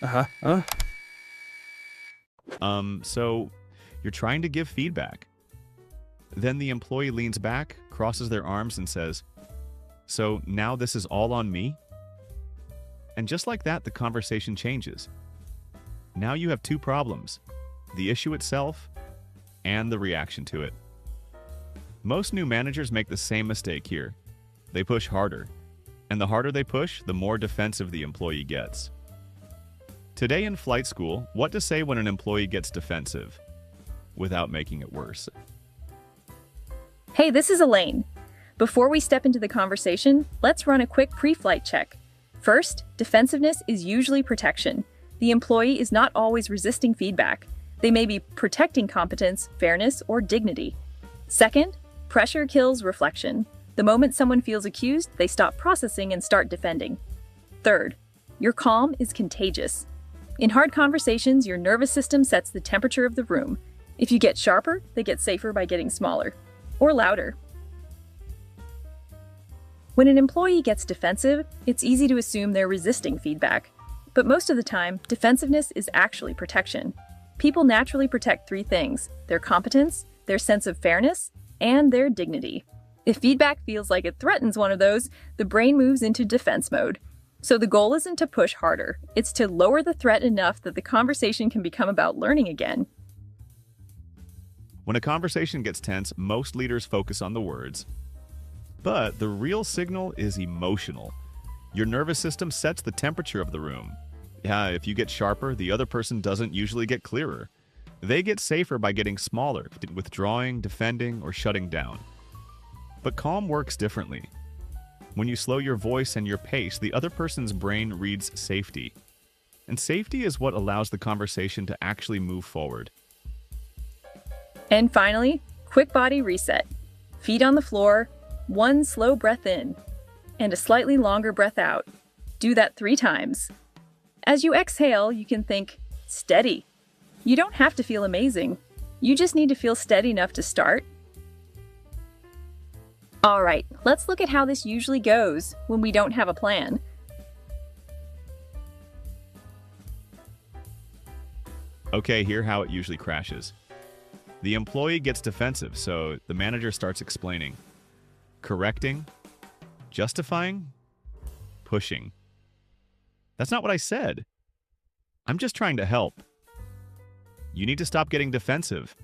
Uh-huh. So you're trying to give feedback. Then the employee leans back, crosses their arms, and says, "So now this is all on me?" And just like that, the conversation changes. Now you have two problems: the issue itself and the reaction to it. Most new managers make the same mistake here. They push harder. And the harder they push, the more defensive the employee gets. Today in flight school, what to say when an employee gets defensive without making it worse. Hey, this is Elaine. Before we step into the conversation, let's run a quick pre-flight check. First, defensiveness is usually protection. The employee is not always resisting feedback. They may be protecting competence, fairness, or dignity. Second, pressure kills reflection. The moment someone feels accused, they stop processing and start defending. Third, your calm is contagious. In hard conversations, your nervous system sets the temperature of the room. If you get sharper, they get safer by getting smaller or louder. When an employee gets defensive, it's easy to assume they're resisting feedback. But most of the time, defensiveness is actually protection. People naturally protect three things: their competence, their sense of fairness, and their dignity. If feedback feels like it threatens one of those, the brain moves into defense mode. So the goal isn't to push harder, it's to lower the threat enough that the conversation can become about learning again. When a conversation gets tense, most leaders focus on the words. But the real signal is emotional. Your nervous system sets the temperature of the room. Yeah, if you get sharper, the other person doesn't usually get clearer. They get safer by getting smaller, withdrawing, defending, or shutting down. But calm works differently. When you slow your voice and your pace, the other person's brain reads safety. And safety is what allows the conversation to actually move forward. And finally, quick body reset. Feet on the floor, one slow breath in, and a slightly longer breath out. Do that 3 times. As you exhale, you can think, steady. You don't have to feel amazing. You just need to feel steady enough to start. All right, let's look at how this usually goes when we don't have a plan. Okay, here's how it usually crashes. The employee gets defensive, so the manager starts explaining, correcting, justifying, pushing. That's not what I said. I'm just trying to help. You need to stop getting defensive.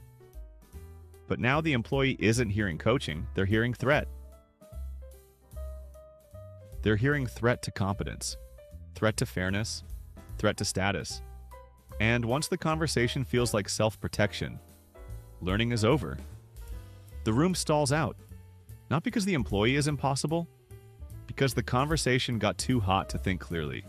But now the employee isn't hearing coaching, they're hearing threat. They're hearing threat to competence, threat to fairness, threat to status. And once the conversation feels like self-protection, learning is over. The room stalls out, not because the employee is impossible, because the conversation got too hot to think clearly.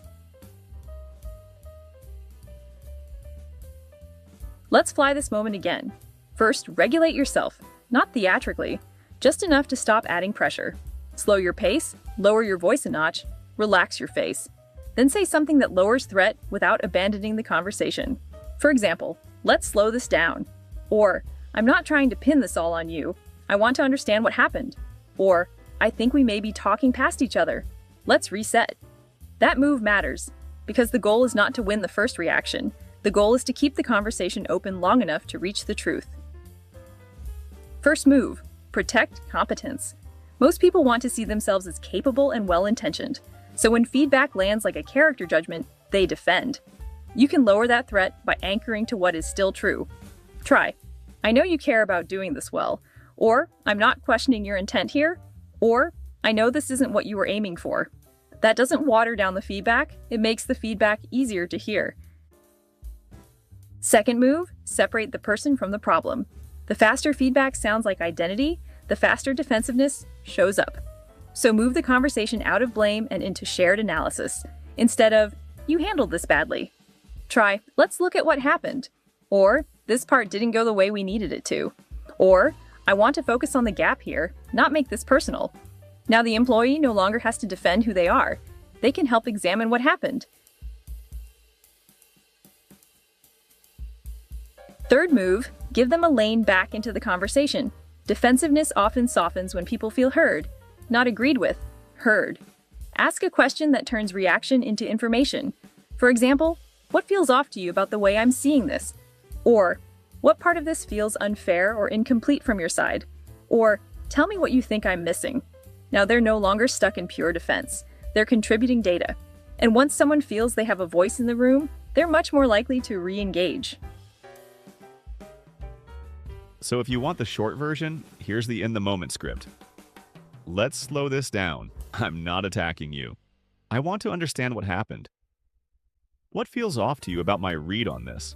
Let's fly this moment again. First, regulate yourself, not theatrically, just enough to stop adding pressure. Slow your pace, lower your voice a notch, relax your face. Then say something that lowers threat without abandoning the conversation. For example, let's slow this down. Or, I'm not trying to pin this all on you. I want to understand what happened. Or, I think we may be talking past each other. Let's reset. That move matters, because the goal is not to win the first reaction. The goal is to keep the conversation open long enough to reach the truth. First move, protect competence. Most people want to see themselves as capable and well-intentioned. So when feedback lands like a character judgment, they defend. You can lower that threat by anchoring to what is still true. Try, I know you care about doing this well, or I'm not questioning your intent here, or I know this isn't what you were aiming for. That doesn't water down the feedback, it makes the feedback easier to hear. Second move, separate the person from the problem. The faster feedback sounds like identity, the faster defensiveness shows up. So move the conversation out of blame and into shared analysis, instead of, you handled this badly. Try, let's look at what happened. Or, this part didn't go the way we needed it to. Or, I want to focus on the gap here, not make this personal. Now the employee no longer has to defend who they are. They can help examine what happened. Third move, give them a lane back into the conversation. Defensiveness often softens when people feel heard, not agreed with, heard. Ask a question that turns reaction into information. For example, What feels off to you about the way I'm seeing this? Or, what part of this feels unfair or incomplete from your side? Or, tell me what you think I'm missing. Now they're no longer stuck in pure defense. They're contributing data. And once someone feels they have a voice in the room, they're much more likely to re-engage. So if you want the short version, here's the in-the-moment script. Let's slow this down. I'm not attacking you. I want to understand what happened. What feels off to you about my read on this?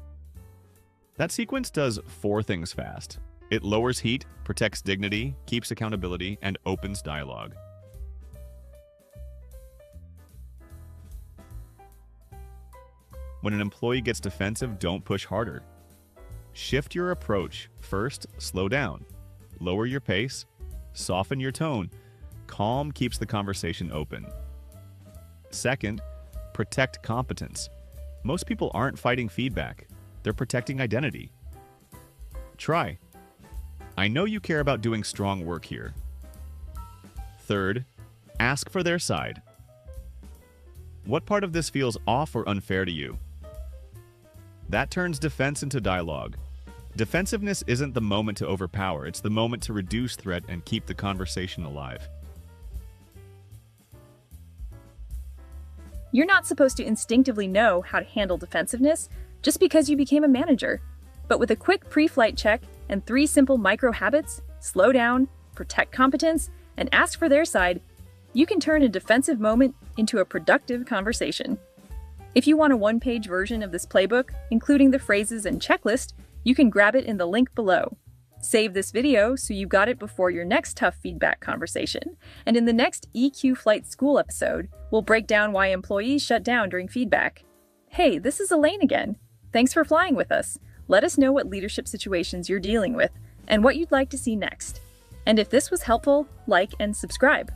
That sequence does 4 things fast. It lowers heat, protects dignity, keeps accountability, and opens dialogue. When an employee gets defensive, don't push harder. Shift your approach. First, slow down. Lower your pace. Soften your tone. Calm keeps the conversation open. Second, protect competence. Most people aren't fighting feedback. They're protecting identity. Try. I know you care about doing strong work here. Third, ask for their side. What part of this feels off or unfair to you? That turns defense into dialogue. Defensiveness isn't the moment to overpower, it's the moment to reduce threat and keep the conversation alive. You're not supposed to instinctively know how to handle defensiveness just because you became a manager. But with a quick pre-flight check and 3 simple micro habits, slow down, protect competence, and ask for their side, you can turn a defensive moment into a productive conversation. If you want a 1-page version of this playbook, including the phrases and checklist, you can grab it in the link below. Save this video so you got it before your next tough feedback conversation. And in the next EQ Flight School episode, we'll break down why employees shut down during feedback. Hey, this is Elaine again. Thanks for flying with us. Let us know what leadership situations you're dealing with and what you'd like to see next. And if this was helpful, like and subscribe.